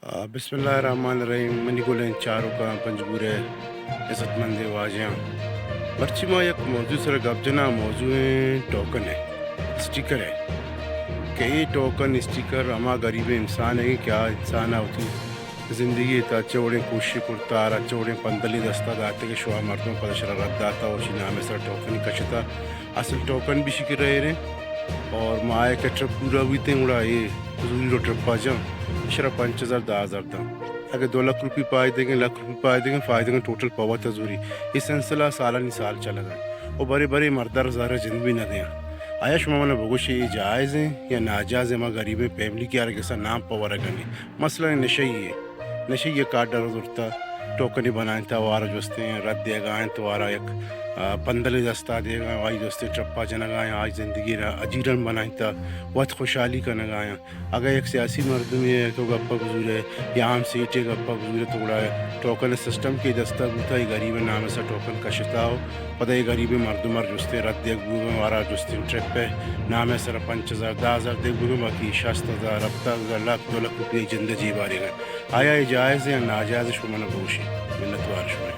بسم اللہ الرحمن الرحیم منی گلیں چاروں کا پنجگورے عزت مند واجیاں برچی ما یک موضوع سر گپ جنا موضوع ٹوکن ہے، اسٹیکر ہے کہ یہ ٹوکن اسٹیکر ہما غریب انسان ہے کیا انسان ہوتی زندگی تا چوڑیں کوشش کرتا رہا چوڑیں پندلی دستا داتے کہ شوہ مردوں پر شرح رد داتا اور شی نام سر ٹوکن کشتا اصل ٹوکن بھی شکر رہے رہے اور مائے کہ ٹرپ پورا ہوئی تھے اڑا یہ حضوری رو ٹرپ پا جاؤں شرح 5,000 10,000 دا اگر 2 لاکھ روپی پائے دیں گے لاکھ روپی پائے دیں گے فائدے گے ٹوٹل پوا تزوری اس سلسلہ سالانی سال چلا گئے اور بڑے بڑے مردار زارہ جن بھی نہ دیں آیا شما من بگوشی یہ جائز ہیں یا ناجائز ہیں؟ ما غریب فیملی کی آرہ کسا نام پورا گنی مثلا نشئی ہے نشئی یہ کارڈ ڈر دورتا ٹوکنی بنائیں تا وارہ جوستے ہیں رد دے گا ہیں تو وارہ یک پندلی دستا دے گا آئی دوستے ٹرپا جنگ آئیں آج زندگی را اجیرن بنائیں تا وقت خوشحالی کا نگائیں اگر ایک سیاسی مردم ہے تو گپا گزور ہے یا عام سیٹے گپا گزور ہے تو بڑا ہے ٹوکن سسٹم کی دستا بوتا یہ غریب نام سے ٹوکن کشتا ہو پتہ یہ غریب مردم جوستے رد دیکھ بو وارہ جوستے ٹرپ پہ نام سر 5,000 10,000 دیکھ بو باقی 60,000 70,000 لاکھ 2 لاکھ روپئے جندے جی بارے گئے آیا یہ جائز ہے یا ناجائز شما من بوشی منت وار شما